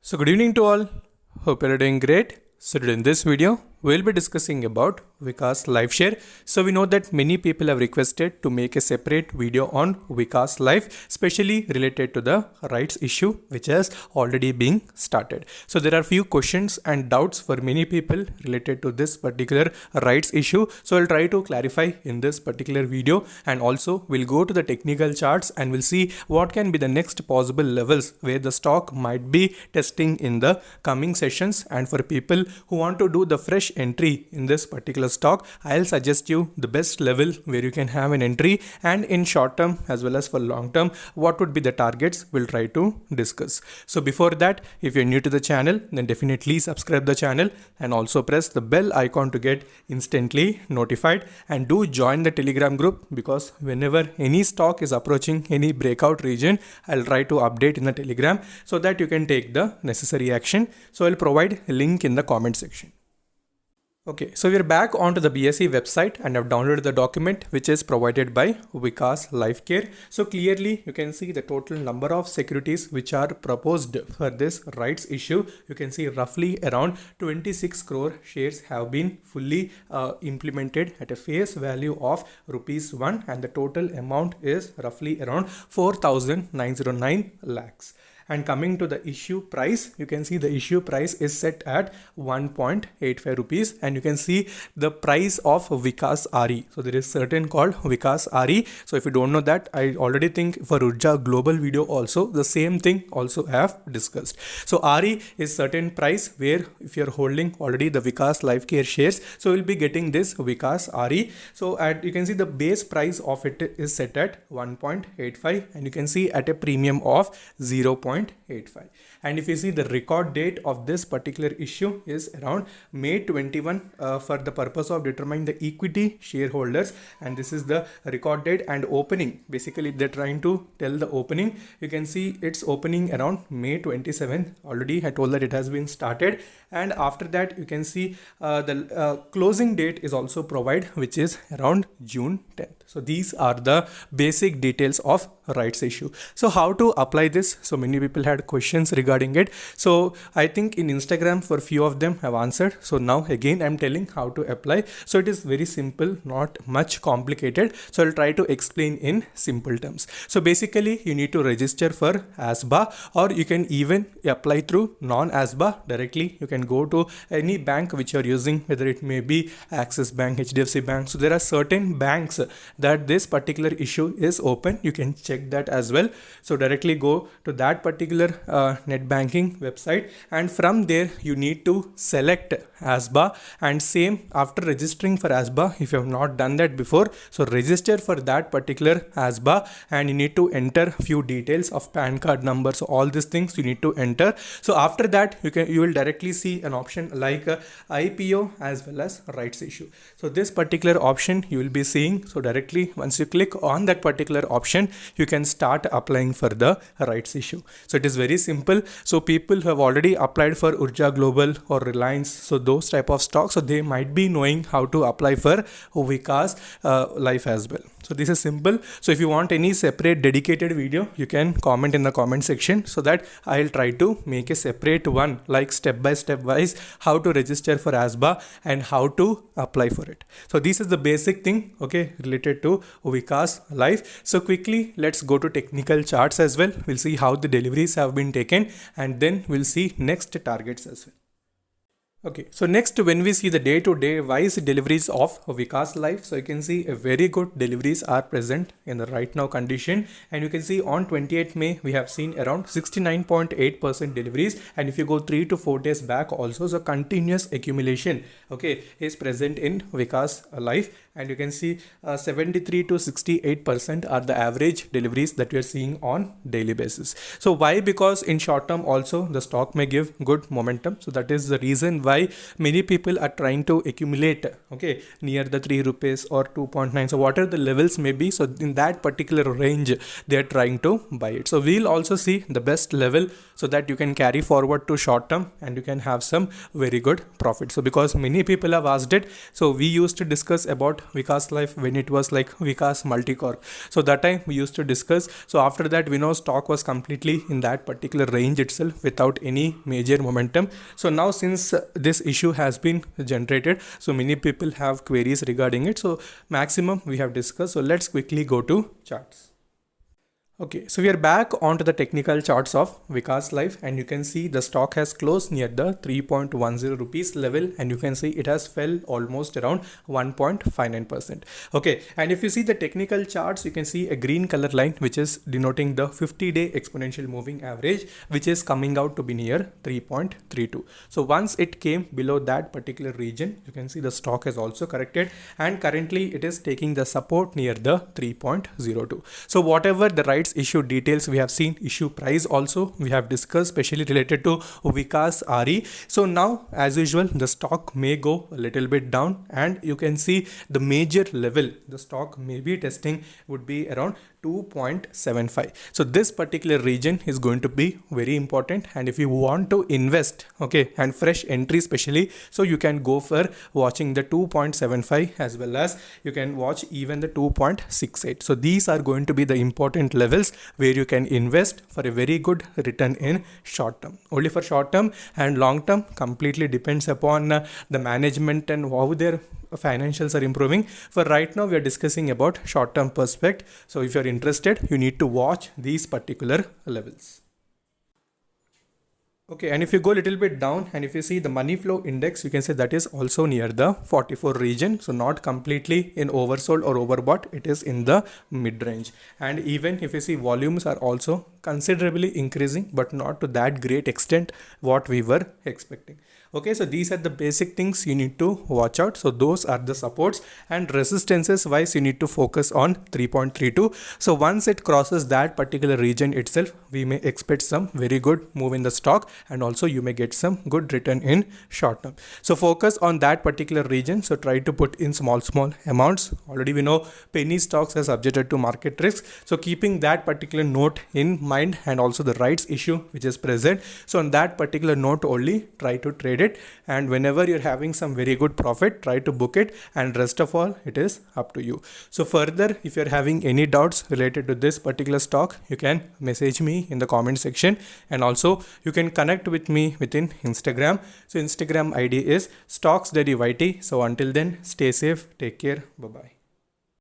So good evening to all. Hope you're doing great. So today in this video, we'll be discussing about Vikas Live Share. So we know that many people have requested to make a separate video on Vikas Live, especially related to the rights issue, which has already been started. So there are few questions and doubts for many people related to this particular rights issue. So I'll try to clarify in this particular video, and also we'll go to the technical charts and we'll see what can be the next possible levels where the stock might be testing in the coming sessions. And for people who want to do the fresh entry in this particular stock, I'll suggest you the best level where you can have an entry, and in short term as well as for long term, what would be the targets we'll try to discuss. So before that, if you're new to the channel, then definitely subscribe the channel and also press the bell icon to get instantly notified, and do join the Telegram group, because whenever any stock is approaching any breakout region, I'll try to update in the Telegram so that you can take the necessary action. So I'll provide a link in the comment section. Okay, so we're back onto the BSE website and I've downloaded the document which is provided by Vikas Lifecare. So clearly you can see the total number of securities which are proposed for this rights issue. You can see roughly around 26 crore shares have been fully implemented at a face value of rupees 1, and the total amount is roughly around 4,909 lakhs. And coming to the issue price, you can see the issue price is set at 1.85 rupees, and you can see the price of Vikas RE. So there is certain called Vikas RE. So if you don't know that, I already think for Urja Global video also the same thing also have discussed. So RE is certain price where if you're holding already the Vikas Lifecare shares, so you'll be getting this Vikas RE. So you can see the base price of it is set at 1.85, and you can see at a premium of 0.85. And if you see the record date of this particular issue is around May 21 for the purpose of determining the equity shareholders, and this is the record date. And opening, basically they're trying to tell the opening. You can see it's opening around May 27. Already I told that it has been started, and after that you can see the closing date is also provided, which is around June 10th. So these are the basic details of rights issue. So how to apply this? So many people had questions regarding it. So I think in Instagram for few of them have answered. So now again I'm telling how to apply. So it is very simple, not much complicated. So I'll try to explain in simple terms. So basically you need to register for ASBA, or you can even apply through non-ASBA directly. You can go to any bank which you're using, whether it may be Axis Bank, HDFC Bank. So there are certain banks that this particular issue is open. You can check that as well. So directly go to that particular net banking website, and from there you need to select ASBA. And same, after registering for ASBA, if you have not done that before, so register for that particular ASBA, and you need to enter few details of PAN card number. So all these things you need to enter. So after that you will directly see an option like IPO as well as rights issue. So this particular option you will be seeing. So directly once you click on that particular option, you can start applying for the rights issue. So it is very simple. So people who have already applied for Urja Global or Reliance, so those type of stocks, so they might be knowing how to apply for Vikas Life as well. So this is simple. So if you want any separate dedicated video, you can comment in the comment section, so that I'll try to make a separate one, like step by step wise how to register for ASBA and how to apply for it. So this is the basic thing, okay, related to Vikas Life. So quickly let's go to technical charts as well. We'll see how the deliveries have been taken, and then we'll see next targets as well. Okay, so next when we see the day-to-day wise deliveries of Vikas Life, so you can see a very good deliveries are present in the right now condition, and you can see on 28th May we have seen around 69.8% deliveries, and if you go 3 to 4 days back also, so continuous accumulation, okay, is present in Vikas Life, and you can see 73 to 68% are the average deliveries that we are seeing on daily basis. So why? Because in short term also the stock may give good momentum, so that is the reason why why many people are trying to accumulate, okay, near the 3 rupees or 2.9. So whatever the levels may be, so in that particular range they are trying to buy it. So we'll also see the best level so that you can carry forward to short term and you can have some very good profit. So because many people have asked it, so we used to discuss about Vikas Life when it was like Vikas Multicorp. So that time we used to discuss. So after that, we know stock was completely in that particular range itself without any major momentum. So now since this issue has been generated, so many people have queries regarding it. So maximum we have discussed. So let's quickly go to charts. Okay, so we are back onto the technical charts of Vikas Life, and you can see the stock has closed near the 3.10 rupees level, and you can see it has fell almost around 1.59%. Okay, and if you see the technical charts, you can see a green color line which is denoting the 50-day exponential moving average, which is coming out to be near 3.32. So once it came below that particular region, you can see the stock has also corrected, and currently it is taking the support near the 3.02. So whatever the rights issue details we have seen, issue price also we have discussed, especially related to Vikas RE. So now as usual the stock may go a little bit down, and you can see the major level the stock may be testing would be around 2.75. So this particular region is going to be very important, and if you want to invest, okay, and fresh entry especially, so you can go for watching the 2.75 as well as you can watch even the 2.68. so these are going to be the important levels where you can invest for a very good return in short term. Only for short term, and long term completely depends upon the management and how their financials are improving. For right now we are discussing about short term perspective. So if you are interested, you need to watch these particular levels. Okay, and if you go a little bit down and if you see the money flow index, you can say that is also near the 44 region. So not completely in oversold or overbought, it is in the mid range. And even if you see volumes are also considerably increasing, but not to that great extent what we were expecting. Okay, so these are the basic things you need to watch out. So those are the supports, and resistances wise you need to focus on 3.32. so once it crosses that particular region itself, we may expect some very good move in the stock, and also you may get some good return in short term. So focus on that particular region. So try to put in small amounts. Already we know penny stocks are subjected to market risk, so keeping that particular note in mind, and also the rights issue which is present, so on that particular note only try to trade it, and whenever you're having some very good profit, try to book it, and rest of all it is up to you. So further, if you're having any doubts related to this particular stock, you can message me in the comment section, and also you can connect with me within Instagram. So Instagram ID is StocksDairyYT. So until then, stay safe, take care, bye bye.